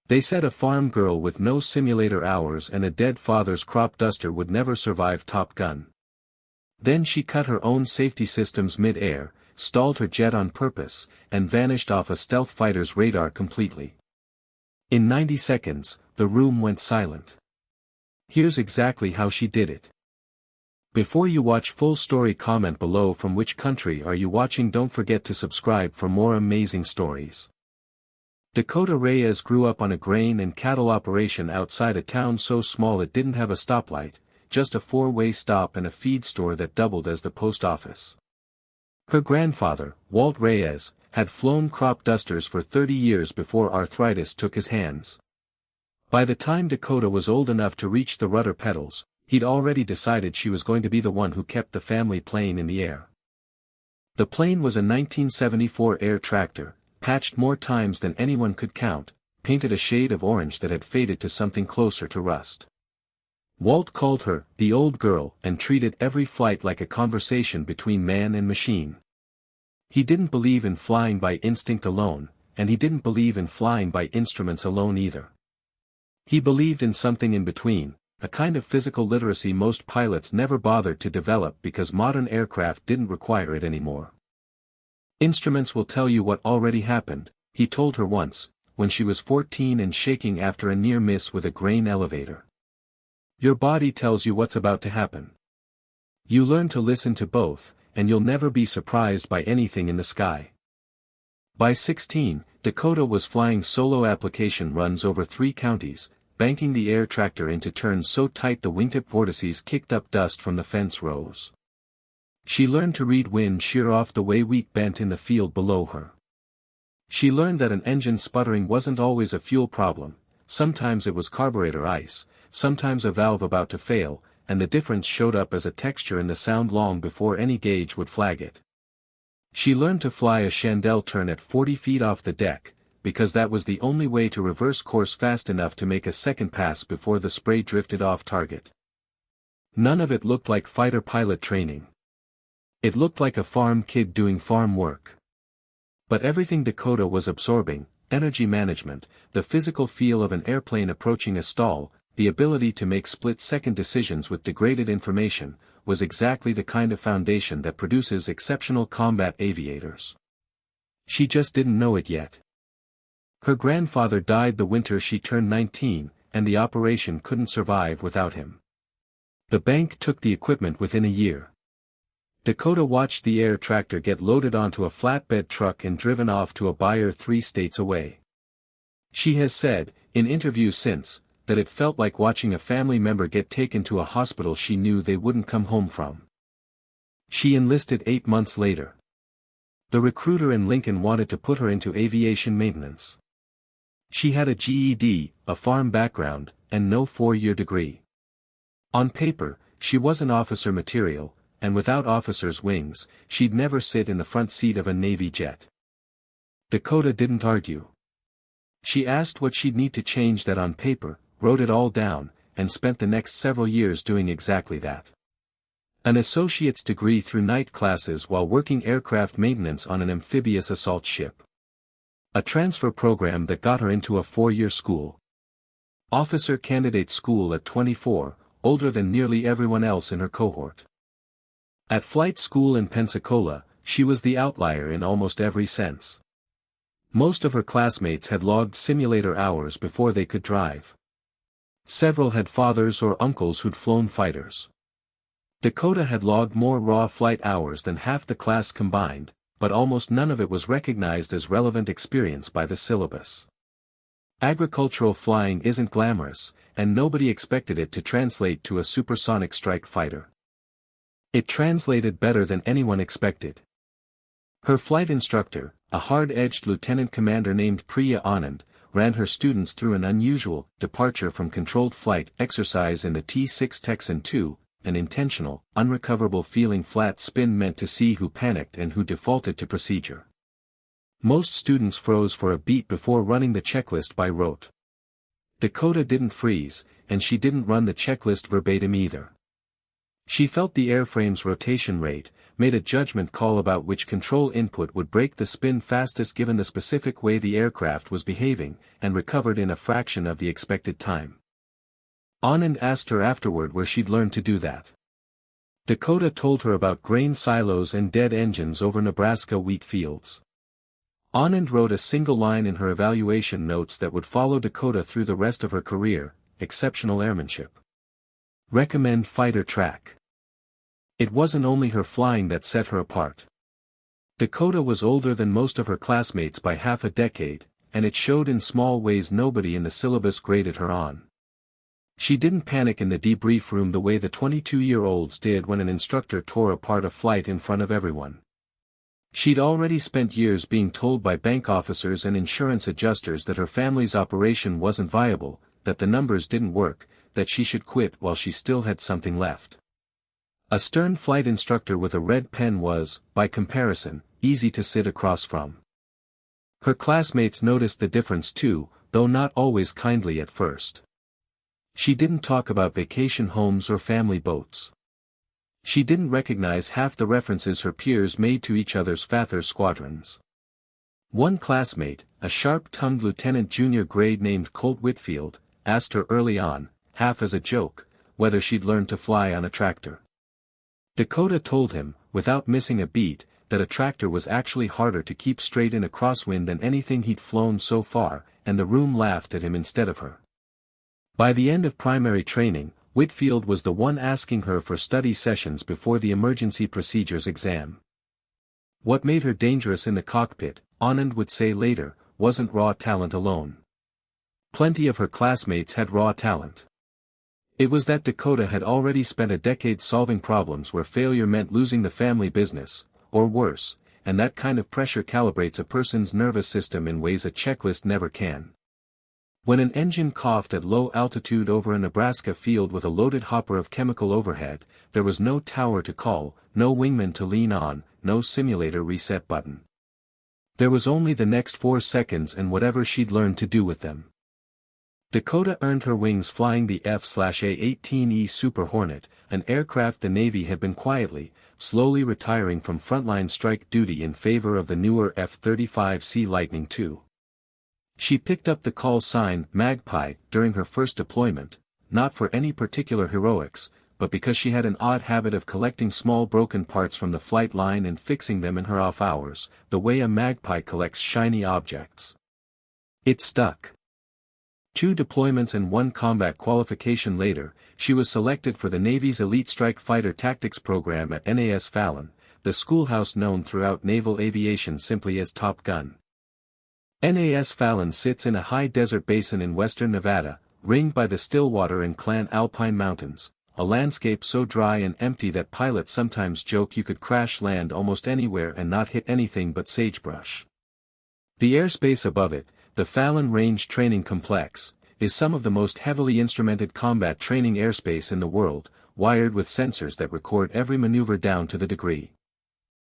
They said a farm girl with no simulator hours and a dead father's crop duster would never survive Top Gun. Then she cut her own safety systems mid-air, stalled her jet on purpose, and vanished off a stealth fighter's radar completely. In 90 seconds, the room went silent. Here's exactly how she did it. Before you watch full story, comment below from which country are you watching. Don't forget to subscribe for more amazing stories. Dakota Reyes grew up on a grain and cattle operation outside a town so small it didn't have a stoplight, just a four-way stop and a feed store that doubled as the post office. Her grandfather, Walt Reyes, had flown crop dusters for 30 years before arthritis took his hands. By the time Dakota was old enough to reach the rudder pedals, he'd already decided she was going to be the one who kept the family plane in the air. The plane was a 1974 air tractor, patched more times than anyone could count, painted a shade of orange that had faded to something closer to rust. Walt called her the old girl and treated every flight like a conversation between man and machine. He didn't believe in flying by instinct alone, and he didn't believe in flying by instruments alone either. He believed in something in between, a kind of physical literacy most pilots never bothered to develop because modern aircraft didn't require it anymore. Instruments will tell you what already happened, he told her once, when she was 14 and shaking after a near miss with a grain elevator. Your body tells you what's about to happen. You learn to listen to both, and you'll never be surprised by anything in the sky. By 16, Dakota was flying solo application runs over 3 counties, banking the air tractor into turns so tight the wingtip vortices kicked up dust from the fence rows. She learned to read wind shear off the way wheat bent in the field below her. She learned that an engine sputtering wasn't always a fuel problem, sometimes it was carburetor ice, sometimes a valve about to fail, and the difference showed up as a texture in the sound long before any gauge would flag it. She learned to fly a chandelle turn at 40 feet off the deck, because that was the only way to reverse course fast enough to make a second pass before the spray drifted off target. None of it looked like fighter pilot training. It looked like a farm kid doing farm work. But everything Dakota was absorbing, energy management, the physical feel of an airplane approaching a stall, the ability to make split-second decisions with degraded information, was exactly the kind of foundation that produces exceptional combat aviators. She just didn't know it yet. Her grandfather died the winter she turned 19, and the operation couldn't survive without him. The bank took the equipment within a year. Dakota watched the air tractor get loaded onto a flatbed truck and driven off to a buyer 3 states away. She has said, in interviews since, that it felt like watching a family member get taken to a hospital she knew they wouldn't come home from. She enlisted 8 months later. The recruiter in Lincoln wanted to put her into aviation maintenance. She had a GED, a farm background, and no 4-year degree. On paper, she wasn't officer material, and without officer's wings, she'd never sit in the front seat of a Navy jet. Dakota didn't argue. She asked what she'd need to change that on paper, wrote it all down, and spent the next several years doing exactly that. An associate's degree through night classes while working aircraft maintenance on an amphibious assault ship. A transfer program that got her into a 4-year school. Officer candidate school at 24, older than nearly everyone else in her cohort. At flight school in Pensacola, she was the outlier in almost every sense. Most of her classmates had logged simulator hours before they could drive. Several had fathers or uncles who'd flown fighters. Dakota had logged more raw flight hours than half the class combined, but almost none of it was recognized as relevant experience by the syllabus. Agricultural flying isn't glamorous, and nobody expected it to translate to a supersonic strike fighter. It translated better than anyone expected. Her flight instructor, a hard-edged lieutenant commander named Priya Anand, ran her students through an unusual departure from controlled flight exercise in the T-6 Texan II, an intentional, unrecoverable feeling flat spin meant to see who panicked and who defaulted to procedure. Most students froze for a beat before running the checklist by rote. Dakota didn't freeze, and she didn't run the checklist verbatim either. She felt the airframe's rotation rate, made a judgment call about which control input would break the spin fastest given the specific way the aircraft was behaving, and recovered in a fraction of the expected time. Anand asked her afterward where she'd learned to do that. Dakota told her about grain silos and dead engines over Nebraska wheat fields. Anand wrote a single line in her evaluation notes that would follow Dakota through the rest of her career: exceptional airmanship. Recommend fighter track. It wasn't only her flying that set her apart. Dakota was older than most of her classmates by half a decade, and it showed in small ways nobody in the syllabus graded her on. She didn't panic in the debrief room the way the 22-year-olds did when an instructor tore apart a flight in front of everyone. She'd already spent years being told by bank officers and insurance adjusters that her family's operation wasn't viable, that the numbers didn't work, that she should quit while she still had something left. A stern flight instructor with a red pen was, by comparison, easy to sit across from. Her classmates noticed the difference too, though not always kindly at first. She didn't talk about vacation homes or family boats. She didn't recognize half the references her peers made to each other's father squadrons. One classmate, a sharp-tongued lieutenant junior grade named Colt Whitfield, asked her early on, half as a joke, whether she'd learned to fly on a tractor. Dakota told him, without missing a beat, that a tractor was actually harder to keep straight in a crosswind than anything he'd flown so far, and the room laughed at him instead of her. By the end of primary training, Whitfield was the one asking her for study sessions before the emergency procedures exam. What made her dangerous in the cockpit, Anand would say later, wasn't raw talent alone. Plenty of her classmates had raw talent. It was that Dakota had already spent a decade solving problems where failure meant losing the family business, or worse, and that kind of pressure calibrates a person's nervous system in ways a checklist never can. When an engine coughed at low altitude over a Nebraska field with a loaded hopper of chemical overhead, there was no tower to call, no wingman to lean on, no simulator reset button. There was only the next 4 seconds and whatever she'd learned to do with them. Dakota earned her wings flying the F/A-18E Super Hornet, an aircraft the Navy had been quietly, slowly retiring from frontline strike duty in favor of the newer F-35C Lightning II. She picked up the call sign Magpie during her first deployment, not for any particular heroics, but because she had an odd habit of collecting small broken parts from the flight line and fixing them in her off hours, the way a magpie collects shiny objects. It stuck. 2 deployments and 1 combat qualification later, she was selected for the Navy's Elite Strike Fighter Tactics program at NAS Fallon, the schoolhouse known throughout naval aviation simply as Top Gun. NAS Fallon sits in a high desert basin in western Nevada, ringed by the Stillwater and Clan Alpine Mountains, a landscape so dry and empty that pilots sometimes joke you could crash land almost anywhere and not hit anything but sagebrush. The airspace above it, the Fallon Range Training Complex, is some of the most heavily instrumented combat training airspace in the world, wired with sensors that record every maneuver down to the degree.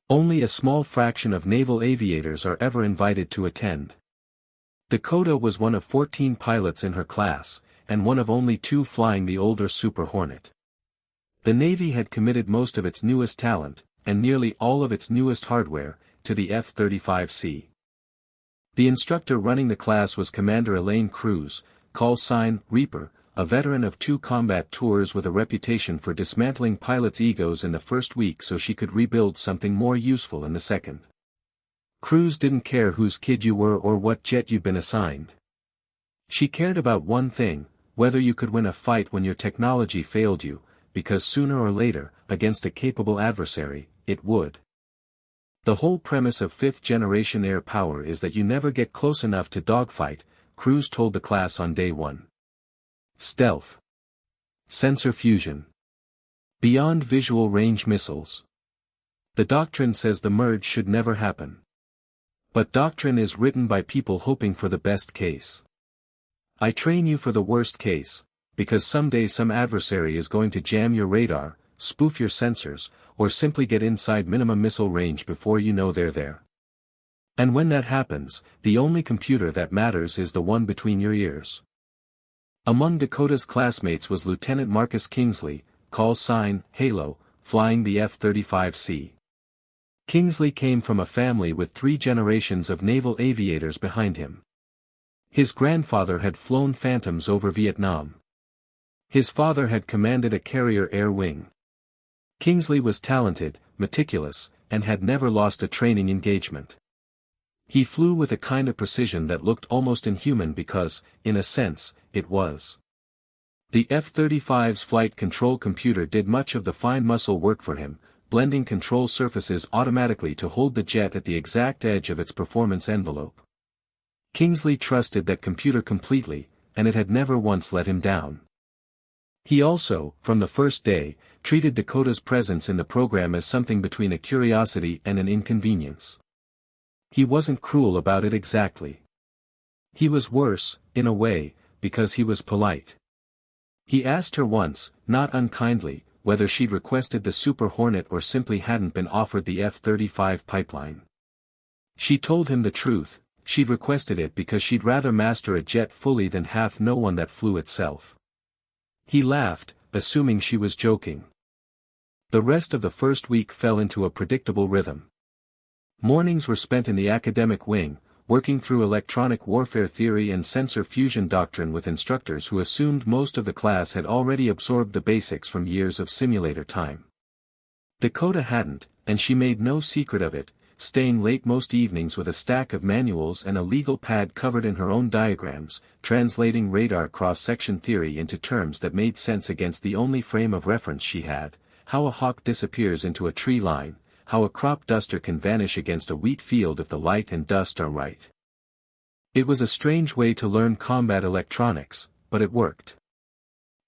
Only a small fraction of naval aviators are ever invited to attend. Dakota was one of 14 pilots in her class, and one of only 2 flying the older Super Hornet. The Navy had committed most of its newest talent, and nearly all of its newest hardware, to the F-35C. The instructor running the class was Commander Elaine Cruz, call sign Reaper, a veteran of 2 combat tours with a reputation for dismantling pilots' egos in the first week so she could rebuild something more useful in the second. Cruz didn't care whose kid you were or what jet you'd been assigned. She cared about one thing, whether you could win a fight when your technology failed you, because sooner or later, against a capable adversary, it would. The whole premise of 5th-generation air power is that you never get close enough to dogfight, Cruz told the class on day 1. Stealth. Sensor fusion. Beyond visual range missiles. The doctrine says the merge should never happen. But doctrine is written by people hoping for the best case. I train you for the worst case, because someday some adversary is going to jam your radar, spoof your sensors, or simply get inside minimum missile range before you know they're there. And when that happens, the only computer that matters is the one between your ears. Among Dakota's classmates was Lieutenant Marcus Kingsley, call sign Halo, flying the F-35C. Kingsley came from a family with 3 generations of naval aviators behind him. His grandfather had flown Phantoms over Vietnam. His father had commanded a carrier air wing. Kingsley was talented, meticulous, and had never lost a training engagement. He flew with a kind of precision that looked almost inhuman because, in a sense, it was. The F-35's flight control computer did much of the fine muscle work for him, blending control surfaces automatically to hold the jet at the exact edge of its performance envelope. Kingsley trusted that computer completely, and it had never once let him down. He also, from the first day, treated Dakota's presence in the program as something between a curiosity and an inconvenience. He wasn't cruel about it exactly. He was worse, in a way, because he was polite. He asked her once, not unkindly, whether she'd requested the Super Hornet or simply hadn't been offered the F-35 pipeline. She told him the truth, she'd requested it because she'd rather master a jet fully than half know one that flew itself. He laughed, assuming she was joking. The rest of the first week fell into a predictable rhythm. Mornings were spent in the academic wing, working through electronic warfare theory and sensor fusion doctrine with instructors who assumed most of the class had already absorbed the basics from years of simulator time. Dakota hadn't, and she made no secret of it, staying late most evenings with a stack of manuals and a legal pad covered in her own diagrams, translating radar cross-section theory into terms that made sense against the only frame of reference she had, how a hawk disappears into a tree line, how a crop duster can vanish against a wheat field if the light and dust are right. It was a strange way to learn combat electronics, but it worked.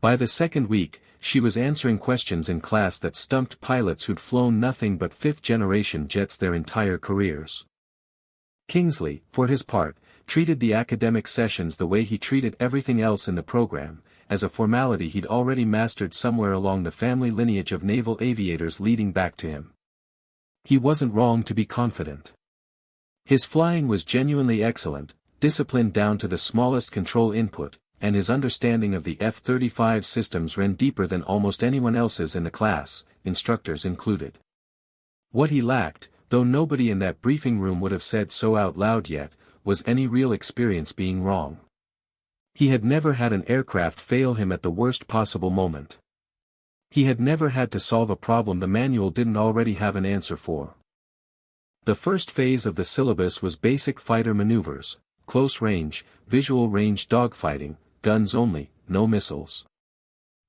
By the second week, she was answering questions in class that stumped pilots who'd flown nothing but 5th-generation jets their entire careers. Kingsley, for his part, treated the academic sessions the way he treated everything else in the program, as a formality he'd already mastered somewhere along the family lineage of naval aviators leading back to him. He wasn't wrong to be confident. His flying was genuinely excellent, disciplined down to the smallest control input, and his understanding of the F-35 systems ran deeper than almost anyone else's in the class, instructors included. What he lacked, though nobody in that briefing room would have said so out loud yet, was any real experience being wrong. He had never had an aircraft fail him at the worst possible moment. He had never had to solve a problem the manual didn't already have an answer for. The first phase of the syllabus was basic fighter maneuvers, close range, visual range dogfighting, guns only, no missiles.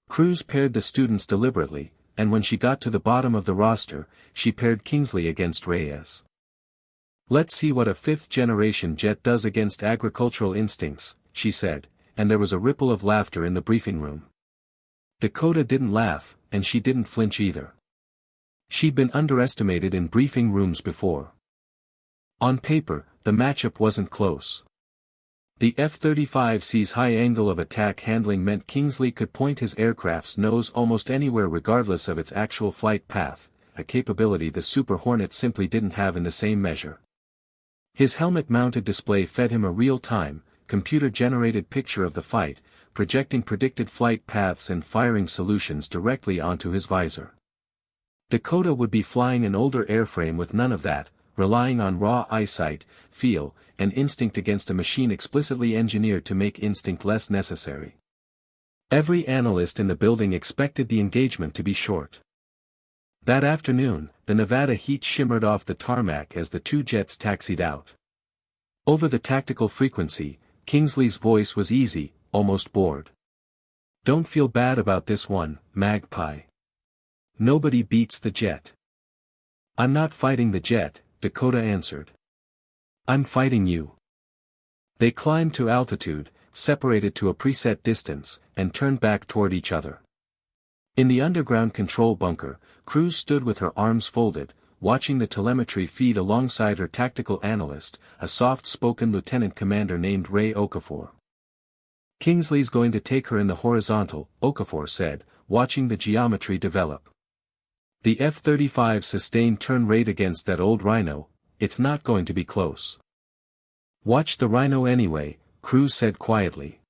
Cruz paired the students deliberately, and when she got to the bottom of the roster, she paired Kingsley against Reyes. "Let's see what a 5th-generation jet does against agricultural instincts," she said, and there was a ripple of laughter in the briefing room. Dakota didn't laugh, and she didn't flinch either. She'd been underestimated in briefing rooms before. On paper, the matchup wasn't close. The F-35C's high angle of attack handling meant Kingsley could point his aircraft's nose almost anywhere regardless of its actual flight path, a capability the Super Hornet simply didn't have in the same measure. His helmet-mounted display fed him a real-time, computer-generated picture of the fight, projecting predicted flight paths and firing solutions directly onto his visor. Dakota would be flying an older airframe with none of that, relying on raw eyesight, feel, and instinct against a machine explicitly engineered to make instinct less necessary. Every analyst in the building expected the engagement to be short. That afternoon, the Nevada heat shimmered off the tarmac as the 2 jets taxied out. Over the tactical frequency, Kingsley's voice was easy, almost bored. "Don't feel bad about this one, Magpie. Nobody beats the jet." "I'm not fighting the jet," Dakota answered. "I'm fighting you." They climbed to altitude, separated to a preset distance, and turned back toward each other. In the underground control bunker, Cruz stood with her arms folded, watching the telemetry feed alongside her tactical analyst, a soft-spoken lieutenant commander named Ray Okafor. "Kingsley's going to take her in the horizontal," Okafor said, watching the geometry develop. "The F-35 sustained turn rate against that old Rhino, it's not going to be close." "Watch the Rhino anyway," Cruz said quietly.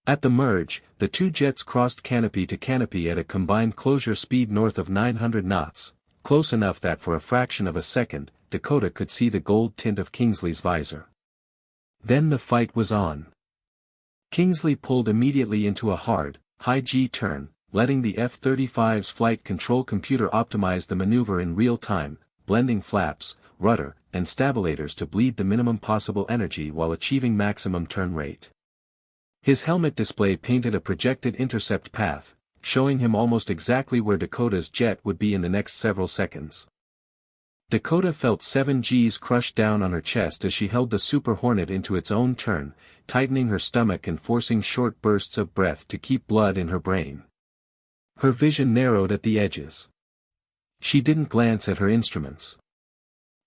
At the merge, the 2 jets crossed canopy to canopy at a combined closure speed north of 900 knots, close enough that for a fraction of a second, Dakota could see the gold tint of Kingsley's visor. Then the fight was on. Kingsley pulled immediately into a hard, high G turn, letting the F-35's flight control computer optimize the maneuver in real time, blending flaps, rudder, and stabilators to bleed the minimum possible energy while achieving maximum turn rate. His helmet display painted a projected intercept path, showing him almost exactly where Dakota's jet would be in the next several seconds. Dakota felt 7 Gs crush down on her chest as she held the Super Hornet into its own turn, tightening her stomach and forcing short bursts of breath to keep blood in her brain. Her vision narrowed at the edges. She didn't glance at her instruments.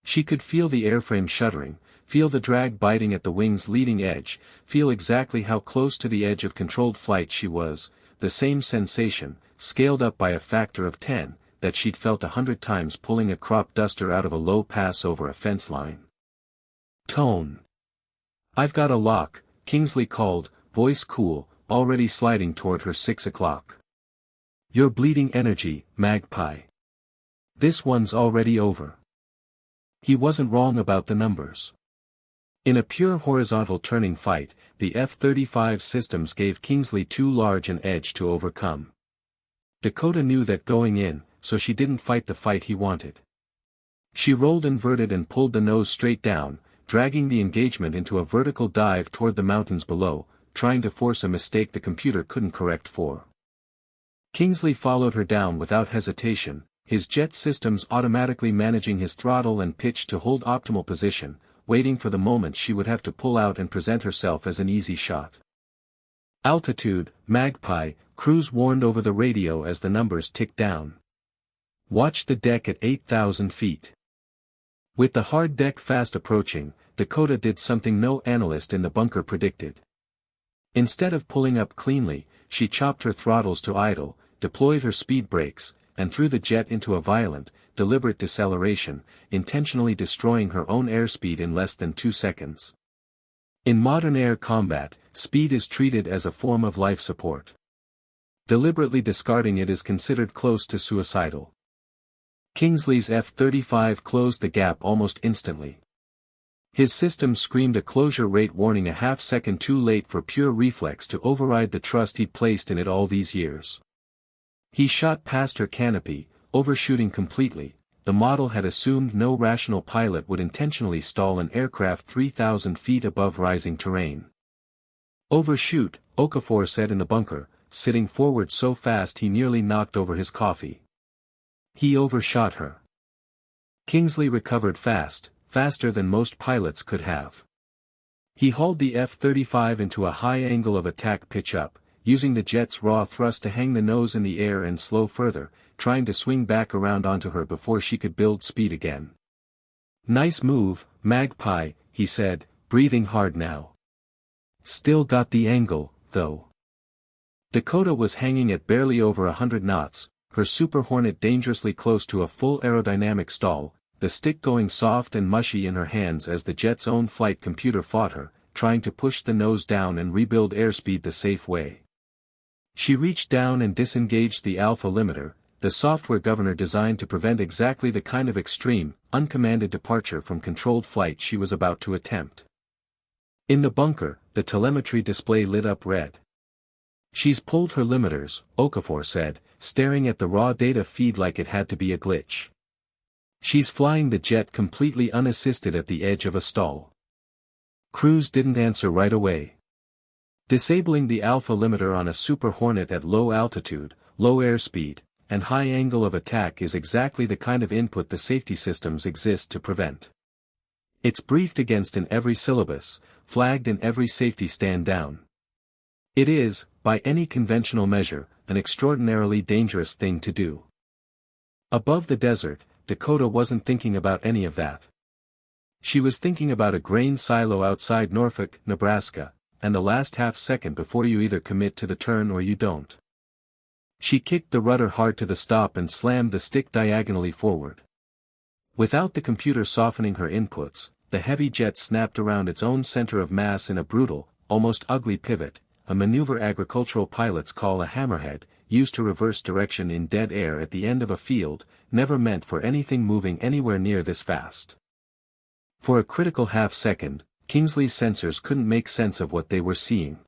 She could feel the airframe shuddering, feel the drag biting at the wing's leading edge, feel exactly how close to the edge of controlled flight she was, the same sensation, scaled up by a factor of 10, that she'd felt 100 times pulling a crop duster out of a low pass over a fence line. Tone. "I've got a lock," Kingsley called, voice cool, already sliding toward her 6 o'clock. "You're bleeding energy, Magpie. This one's already over." He wasn't wrong about the numbers. In a pure horizontal turning fight, the F-35 systems gave Kingsley too large an edge to overcome. Dakota knew that going in, so she didn't fight the fight he wanted. She rolled inverted and pulled the nose straight down, dragging the engagement into a vertical dive toward the mountains below, trying to force a mistake the computer couldn't correct for. Kingsley followed her down without hesitation, his jet systems automatically managing his throttle and pitch to hold optimal position, waiting for the moment she would have to pull out and present herself as an easy shot. "Altitude, Magpie," Cruz warned over the radio as the numbers ticked down. "Watch the deck at 8,000 feet. With the hard deck fast approaching, Dakota did something no analyst in the bunker predicted. Instead of pulling up cleanly, she chopped her throttles to idle, deployed her speed brakes, and threw the jet into a violent, deliberate deceleration, intentionally destroying her own airspeed in less than 2 seconds. In modern air combat, speed is treated as a form of life support. Deliberately discarding it is considered close to suicidal. Kingsley's F-35 closed the gap almost instantly. His system screamed a closure rate warning a half-second too late for pure reflex to override the trust he'd placed in it all these years. He shot past her canopy, overshooting completely. The model had assumed no rational pilot would intentionally stall an aircraft 3,000 feet above rising terrain. "Overshoot," Okafor said in the bunker, sitting forward so fast he nearly knocked over his coffee. He overshot her. Kingsley recovered fast, faster than most pilots could have. He hauled the F-35 into a high angle of attack pitch up, using the jet's raw thrust to hang the nose in the air and slow further, trying to swing back around onto her before she could build speed again. "Nice move, Magpie," he said, breathing hard now. "Still got the angle, though." Dakota was hanging at barely over 100 knots, her Super Hornet dangerously close to a full aerodynamic stall, the stick going soft and mushy in her hands as the jet's own flight computer fought her, trying to push the nose down and rebuild airspeed the safe way. She reached down and disengaged the alpha limiter, the software governor designed to prevent exactly the kind of extreme, uncommanded departure from controlled flight she was about to attempt. In the bunker, the telemetry display lit up red. "She's pulled her limiters," Okafor said, staring at the raw data feed like it had to be a glitch. "She's flying the jet completely unassisted at the edge of a stall." Cruz didn't answer right away. Disabling the alpha limiter on a Super Hornet at low altitude, low airspeed, and high angle of attack is exactly the kind of input the safety systems exist to prevent. It's briefed against in every syllabus, flagged in every safety stand down. It is, by any conventional measure, an extraordinarily dangerous thing to do. Above the desert, Dakota wasn't thinking about any of that. She was thinking about a grain silo outside Norfolk, Nebraska, and the last half-second before you either commit to the turn or you don't. She kicked the rudder hard to the stop and slammed the stick diagonally forward. Without the computer softening her inputs, the heavy jet snapped around its own center of mass in a brutal, almost ugly pivot, a maneuver agricultural pilots call a hammerhead, used to reverse direction in dead air at the end of a field, never meant for anything moving anywhere near this fast. For a critical half-second, Kingsley's sensors couldn't make sense of what they were seeing.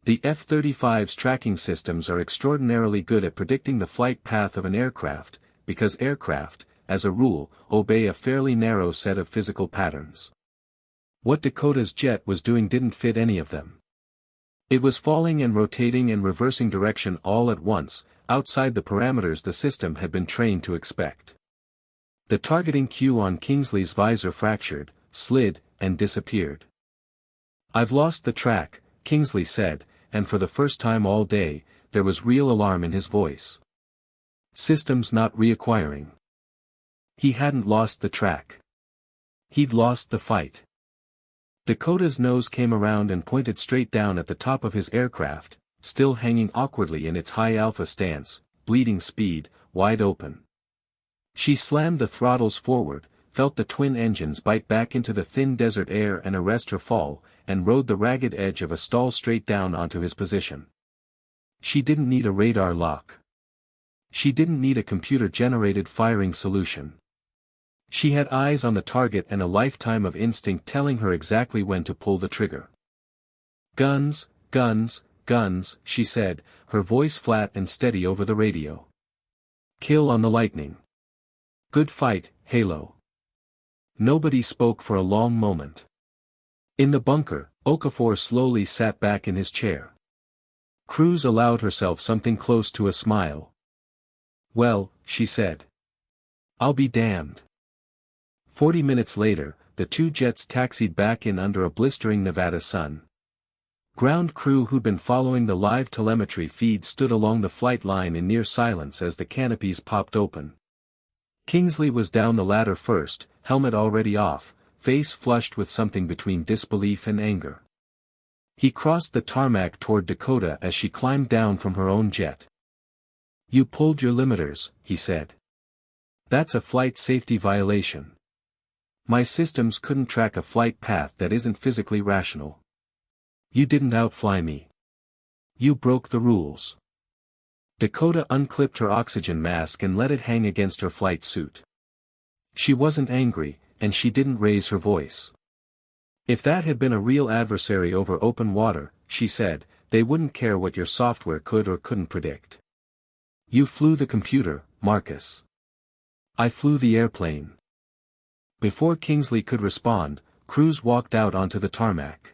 The F-35's tracking systems are extraordinarily good at predicting the flight path of an aircraft, because aircraft, as a rule, obey a fairly narrow set of physical patterns. What Dakota's jet was doing didn't fit any of them. It was falling and rotating and reversing direction all at once, outside the parameters the system had been trained to expect. The targeting cue on Kingsley's visor fractured, slid, and disappeared. "I've lost the track," Kingsley said, and for the first time all day, there was real alarm in his voice. Systems not reacquiring. He hadn't lost the track. He'd lost the fight. Dakota's nose came around and pointed straight down at the top of his aircraft, still hanging awkwardly in its high alpha stance, bleeding speed, wide open. She slammed the throttles forward, felt the twin engines bite back into the thin desert air and arrest her fall, and rode the ragged edge of a stall straight down onto his position. She didn't need a radar lock. She didn't need a computer-generated firing solution. She had eyes on the target and a lifetime of instinct telling her exactly when to pull the trigger. "Guns, guns, guns," she said, her voice flat and steady over the radio. "Kill on the lightning. Good fight, Halo." Nobody spoke for a long moment. In the bunker, Okafor slowly sat back in his chair. Cruz allowed herself something close to a smile. "Well," she said. "I'll be damned." 40 minutes later, the two jets taxied back in under a blistering Nevada sun. Ground crew who'd been following the live telemetry feed stood along the flight line in near silence as the canopies popped open. Kingsley was down the ladder first, helmet already off, face flushed with something between disbelief and anger. He crossed the tarmac toward Dakota as she climbed down from her own jet. "You pulled your limiters," he said. "That's a flight safety violation. My systems couldn't track a flight path that isn't physically rational. You didn't outfly me. You broke the rules." Dakota unclipped her oxygen mask and let it hang against her flight suit. She wasn't angry, and she didn't raise her voice. "If that had been a real adversary over open water," she said, "they wouldn't care what your software could or couldn't predict. You flew the computer, Marcus. I flew the airplane." Before Kingsley could respond, Cruz walked out onto the tarmac.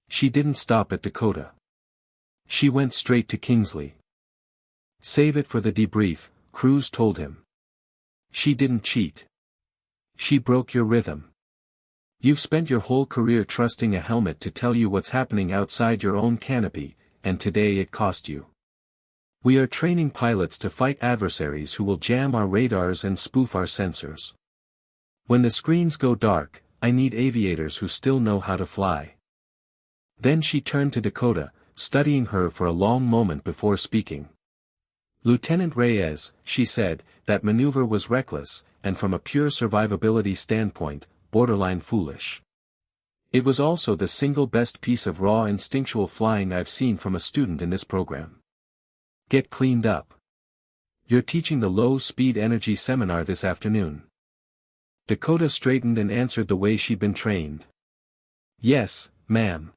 She didn't stop at Dakota. She went straight to Kingsley. "Save it for the debrief," Cruz told him. "She didn't cheat. She broke your rhythm. You've spent your whole career trusting a helmet to tell you what's happening outside your own canopy, and today it cost you. We are training pilots to fight adversaries who will jam our radars and spoof our sensors. When the screens go dark, I need aviators who still know how to fly." Then she turned to Dakota, studying her for a long moment before speaking. "Lieutenant Reyes," she said, "that maneuver was reckless, and from a pure survivability standpoint, borderline foolish. It was also the single best piece of raw instinctual flying I've seen from a student in this program. Get cleaned up. You're teaching the low-speed energy seminar this afternoon." Dakota straightened and answered the way she'd been trained. "Yes, ma'am."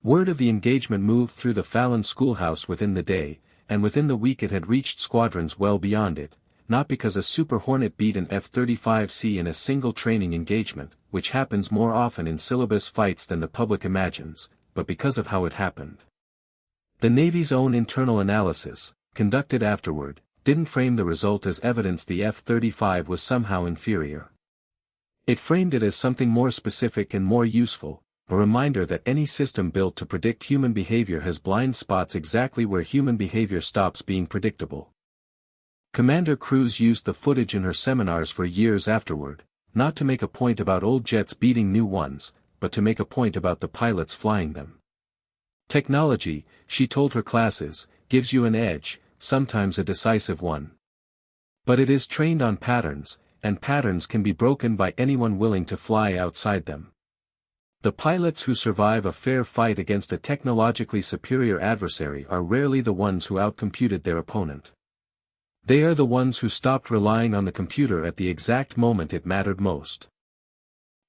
Word of the engagement moved through the Fallon schoolhouse within the day, and within the week it had reached squadrons well beyond it, not because a Super Hornet beat an F-35C in a single training engagement, which happens more often in syllabus fights than the public imagines, but because of how it happened. The Navy's own internal analysis, conducted afterward, didn't frame the result as evidence the F-35 was somehow inferior. It framed it as something more specific and more useful, a reminder that any system built to predict human behavior has blind spots exactly where human behavior stops being predictable. Commander Cruz used the footage in her seminars for years afterward, not to make a point about old jets beating new ones, but to make a point about the pilots flying them. Technology, she told her classes, gives you an edge, sometimes a decisive one. But it is trained on patterns, and patterns can be broken by anyone willing to fly outside them. The pilots who survive a fair fight against a technologically superior adversary are rarely the ones who outcomputed their opponent. They are the ones who stopped relying on the computer at the exact moment it mattered most.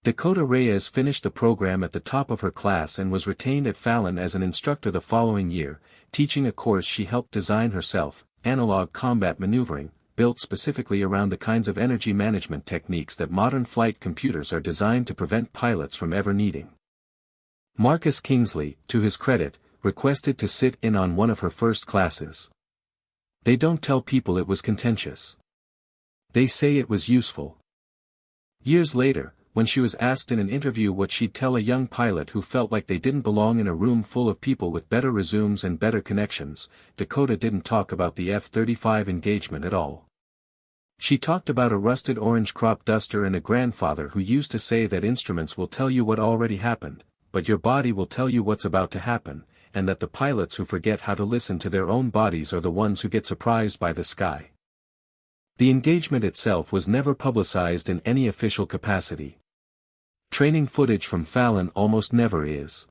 Dakota Reyes finished the program at the top of her class and was retained at Fallon as an instructor the following year, teaching a course she helped design herself, analog combat maneuvering, built specifically around the kinds of energy management techniques that modern flight computers are designed to prevent pilots from ever needing. Marcus Kingsley, to his credit, requested to sit in on one of her first classes. They don't tell people it was contentious. They say it was useful. Years later, when she was asked in an interview what she'd tell a young pilot who felt like they didn't belong in a room full of people with better resumes and better connections, Dakota didn't talk about the F-35 engagement at all. She talked about a rusted orange crop duster and a grandfather who used to say that instruments will tell you what already happened, but your body will tell you what's about to happen, and that the pilots who forget how to listen to their own bodies are the ones who get surprised by the sky. The engagement itself was never publicized in any official capacity. Training footage from Fallon almost never is.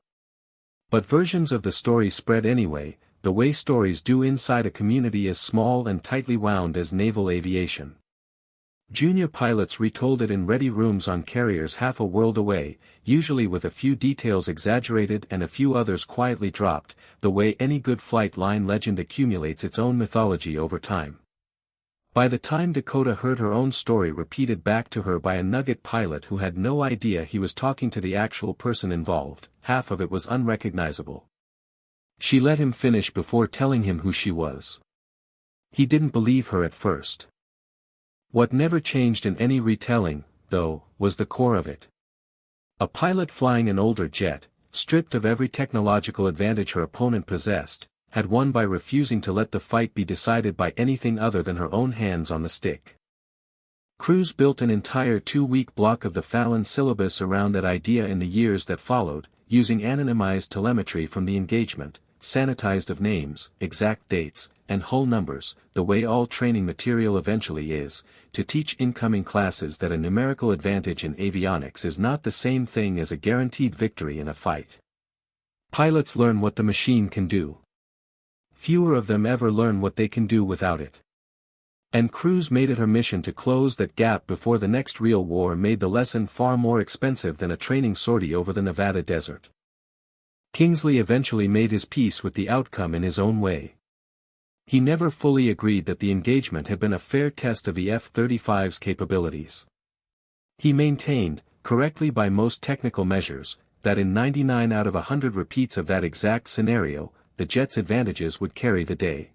But versions of the story spread anyway, the way stories do inside a community as small and tightly wound as naval aviation. Junior pilots retold it in ready rooms on carriers half a world away, usually with a few details exaggerated and a few others quietly dropped, the way any good flight line legend accumulates its own mythology over time. By the time Dakota heard her own story repeated back to her by a nugget pilot who had no idea he was talking to the actual person involved, half of it was unrecognizable. She let him finish before telling him who she was. He didn't believe her at first. What never changed in any retelling, though, was the core of it. A pilot flying an older jet, stripped of every technological advantage her opponent possessed, had won by refusing to let the fight be decided by anything other than her own hands on the stick. Crews built an entire 2-week block of the Fallon syllabus around that idea in the years that followed, using anonymized telemetry from the engagement, sanitized of names, exact dates, and hull numbers, the way all training material eventually is, to teach incoming classes that a numerical advantage in avionics is not the same thing as a guaranteed victory in a fight. Pilots learn what the machine can do. Fewer of them ever learn what they can do without it. And crews made it her mission to close that gap before the next real war made the lesson far more expensive than a training sortie over the Nevada desert. Kingsley eventually made his peace with the outcome in his own way. He never fully agreed that the engagement had been a fair test of the F-35's capabilities. He maintained, correctly by most technical measures, that in 99 out of 100 repeats of that exact scenario, the jet's advantages would carry the day.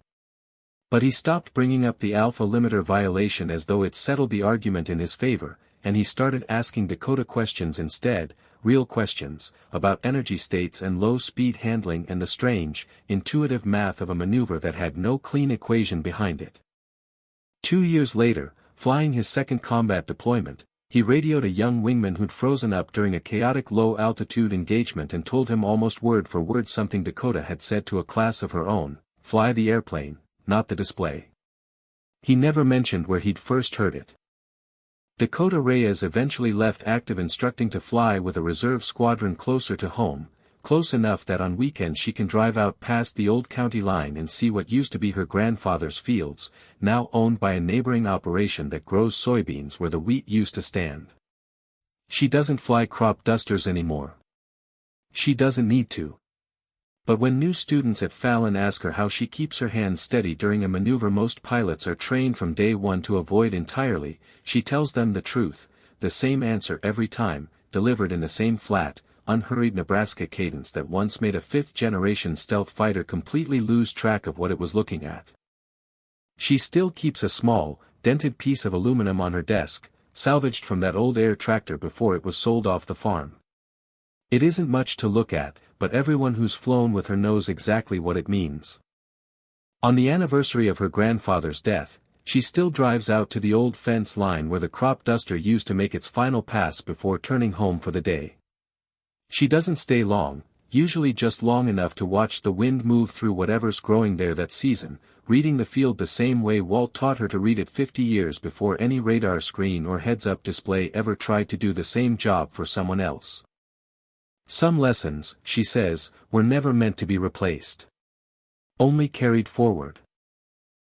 But he stopped bringing up the alpha limiter violation as though it settled the argument in his favor, and he started asking Dakota questions instead, real questions, about energy states and low-speed handling and the strange, intuitive math of a maneuver that had no clean equation behind it. 2 years later, flying his second combat deployment, he radioed a young wingman who'd frozen up during a chaotic low-altitude engagement and told him almost word for word something Dakota had said to a class of her own: fly the airplane, not the display. He never mentioned where he'd first heard it. Dakota Reyes eventually left active instructing to fly with a reserve squadron closer to home, close enough that on weekends she can drive out past the old county line and see what used to be her grandfather's fields, now owned by a neighboring operation that grows soybeans where the wheat used to stand. She doesn't fly crop dusters anymore. She doesn't need to. But when new students at Fallon ask her how she keeps her hands steady during a maneuver most pilots are trained from day one to avoid entirely, she tells them the truth, the same answer every time, delivered in the same flat, unhurried Nebraska cadence that once made a fifth-generation stealth fighter completely lose track of what it was looking at. She still keeps a small, dented piece of aluminum on her desk, salvaged from that old air tractor before it was sold off the farm. It isn't much to look at, but everyone who's flown with her knows exactly what it means. On the anniversary of her grandfather's death, she still drives out to the old fence line where the crop duster used to make its final pass before turning home for the day. She doesn't stay long, usually just long enough to watch the wind move through whatever's growing there that season, reading the field the same way Walt taught her to read it 50 years before any radar screen or heads-up display ever tried to do the same job for someone else. Some lessons, she says, were never meant to be replaced. Only carried forward.